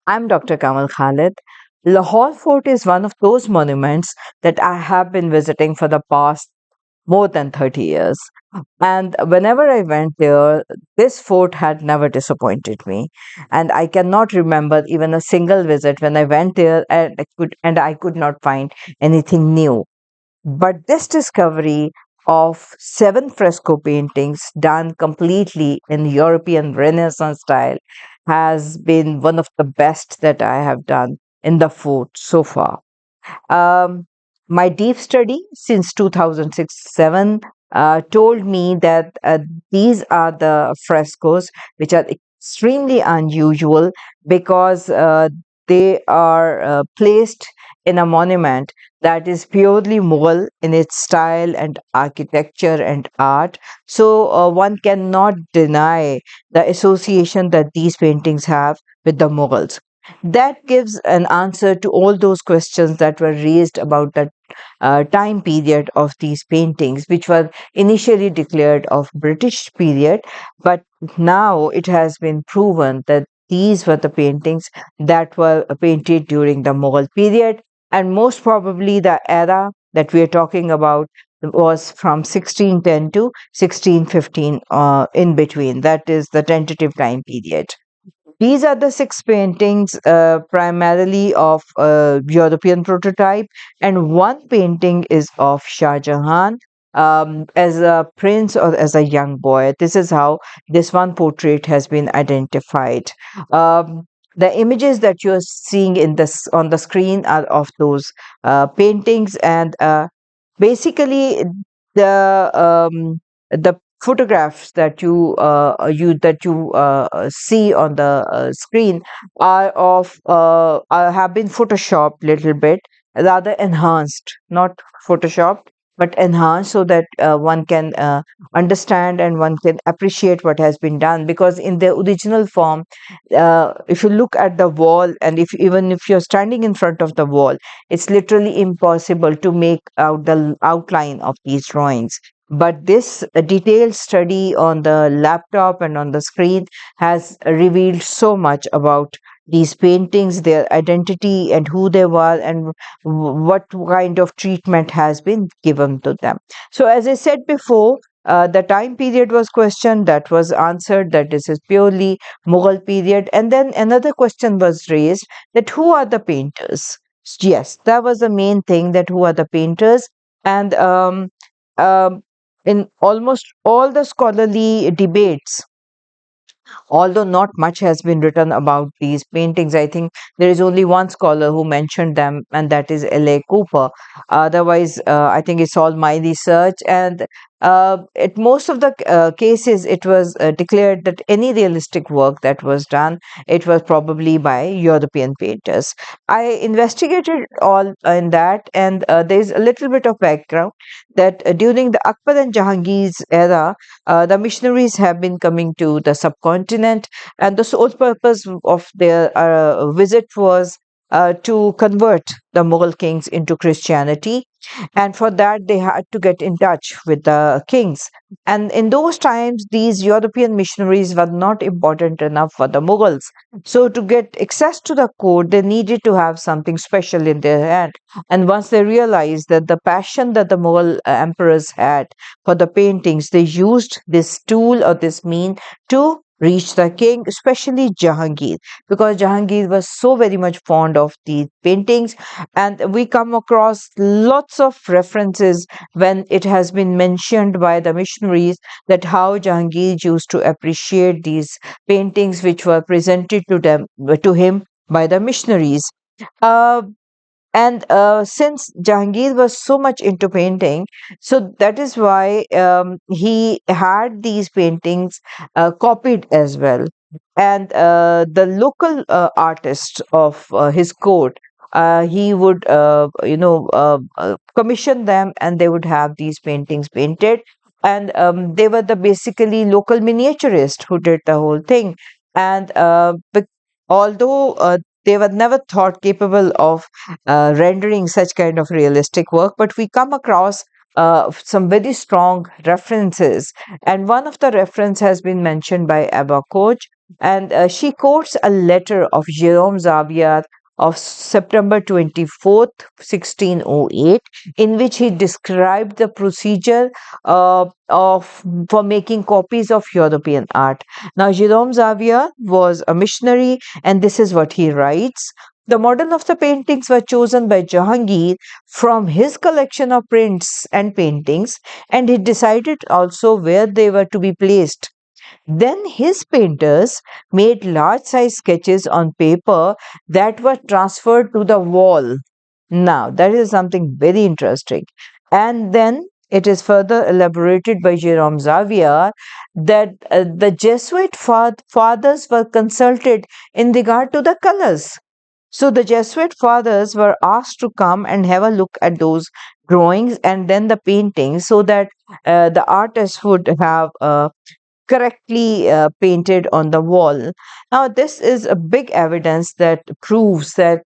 I'm Dr. Kanwal Khalid. Lahore Fort is one of those monuments that I have been visiting for the past more than 30 years. And whenever I went there, this fort had never disappointed me. And I cannot remember even a single visit when I went there and I could not find anything new. But this discovery of seven fresco paintings done completely in European Renaissance style has been one of the best that I have done in the fort so far. Um, my deep study since 2006-7 told me that these are the frescoes which are extremely unusual because they are placed in a monument that is purely Mughal in its style and architecture and art. So one cannot deny the association that these paintings have with the Mughals. That gives an answer to all those questions that were raised about the time period of these paintings, which were initially declared of British period, but now it has been proven that these were the paintings that were painted during the Mughal period, and most probably the era that we are talking about was from 1610 to 1615, in between. That is the tentative time period. These are the six paintings, primarily of European prototype, and one painting is of Shah Jahan as a prince or as a young boy. This is how this one portrait has been identified. Um, the images that you're seeing on the screen are of those paintings, and basically the photographs that you see on the screen have been photoshopped little bit, rather enhanced, not photoshopped but enhanced, so that one can understand and one can appreciate what has been done, because in the original form, if you look at the wall, and if even if you're standing in front of the wall, it's literally impossible to make out the outline of these drawings. But this detailed study on the laptop and on the screen has revealed so much about these paintings, their identity, and who they were, and what kind of treatment has been given to them. So, as I said before, the time period was questioned, that was answered, that this is purely Mughal period. And then another question was raised, that who are the painters? Yes, that was the main thing, that who are the painters. And um, in almost all the scholarly debates, although not much has been written about these paintings, I think there is only one scholar who mentioned them, and that is L.A. Cooper. Otherwise, I think it's all my research. And at most of the cases, it was declared that any realistic work that was done, it was probably by European painters. I investigated all in that, and there's a little bit of background that during the Akbar and Jahangir's era, the missionaries have been coming to the subcontinent, and the sole purpose of their visit was to convert the Mughal kings into Christianity. And for that, they had to get in touch with the kings. And in those times, these European missionaries were not important enough for the Mughals. So, to get access to the court, they needed to have something special in their hand. And once they realized that the passion that the Mughal emperors had for the paintings, they used this tool or this mean to reach the king, especially Jahangir, because Jahangir was so very much fond of these paintings. And we come across lots of references when it has been mentioned by the missionaries that how Jahangir used to appreciate these paintings which were presented to him by the missionaries. Uh, and since Jahangir was so much into painting, so that is why he had these paintings copied as well. And the local artist of his court, he would, commission them, and they would have these paintings painted. And they were the basically local miniaturist who did the whole thing. And although they were never thought capable of rendering such kind of realistic work, but we come across some very strong references. And one of the reference has been mentioned by Abba Koch, And she quotes a letter of Jerome Xavier of September 24th, 1608, in which he described the procedure of for making copies of European art. Now, Jerome Xavier was a missionary, and this is what he writes. The model of the paintings were chosen by Jahangir from his collection of prints and paintings, and he decided also where they were to be placed. Then his painters made large size sketches on paper that were transferred to the wall. Now, that is something very interesting. And then it is further elaborated by Jerome Xavier that the Jesuit fathers were consulted in regard to the colors. So the Jesuit fathers were asked to come and have a look at those drawings and then the paintings so that the artist would have correctly painted on the wall. Now, this is a big evidence that proves that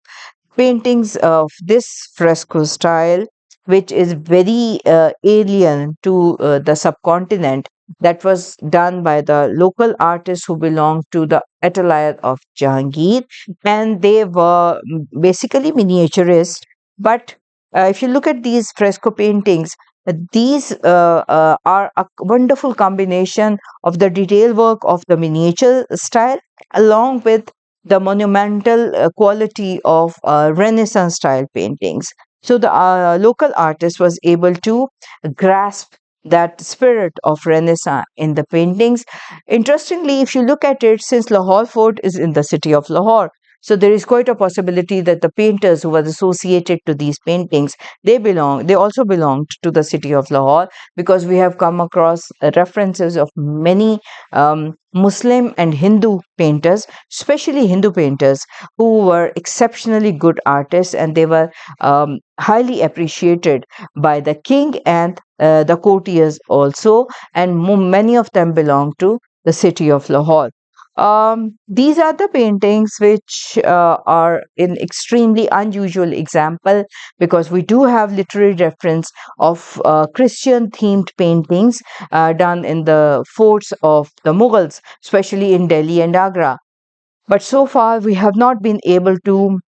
paintings of this fresco style, which is very alien to the subcontinent, that was done by the local artists who belonged to the atelier of Jahangir, and they were basically miniaturists. But if you look at these fresco paintings, these are a wonderful combination of the detail work of the miniature style along with the monumental quality of Renaissance style paintings. So the local artist was able to grasp that spirit of Renaissance in the paintings. Interestingly, if you look at it, since Lahore Fort is in the city of Lahore, so there is quite a possibility that the painters who were associated to these paintings, they also belonged to the city of Lahore, because we have come across references of many Muslim and Hindu painters, especially Hindu painters, who were exceptionally good artists, and they were highly appreciated by the king and the courtiers also, and many of them belong to the city of Lahore. These are the paintings which are an extremely unusual example, because we do have literary reference of Christian themed paintings done in the forts of the Mughals, especially in Delhi and Agra. But so far, we have not been able to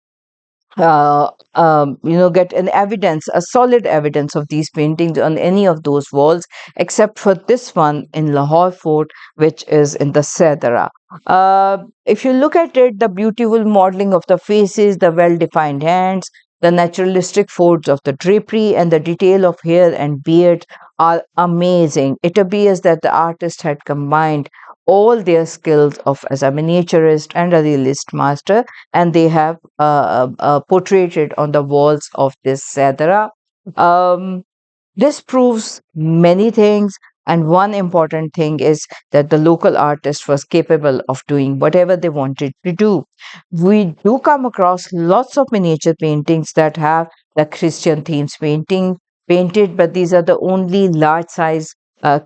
get an evidence, a solid evidence of these paintings on any of those walls, except for this one in Lahore Fort, which is in the Sedara. If you look at it, the beautiful modeling of the faces, the well defined hands, the naturalistic folds of the drapery, and the detail of hair and beard are amazing. It appears that the artist had combined all their skills of as a miniaturist and a realist master, and they have portrayed it on the walls of this Sadara. Um, this proves many things, and one important thing is that the local artist was capable of doing whatever they wanted to do. We do come across lots of miniature paintings that have the Christian themes painted, but these are the only large size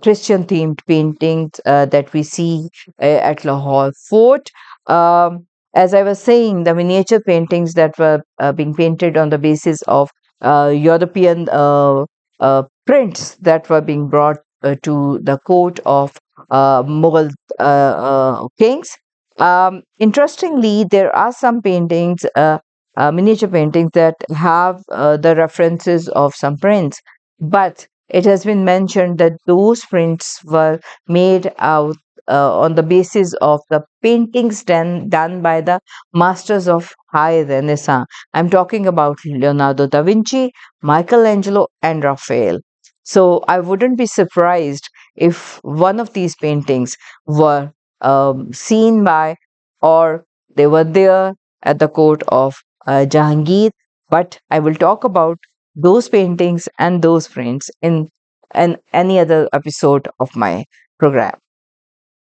Christian themed paintings that we see at Lahore Fort. Um, as I was saying, the miniature paintings that were being painted on the basis of European prints that were being brought to the court of Mughal kings. Interestingly, there are some paintings, miniature paintings, that have the references of some prints, but it has been mentioned that those prints were made out on the basis of the paintings done by the masters of high Renaissance. I'm talking about Leonardo da Vinci, Michelangelo, and Raphael. So I wouldn't be surprised if one of these paintings were seen by, or they were there at the court of Jahangir. But I will talk about those paintings and those prints in any other episode of my program.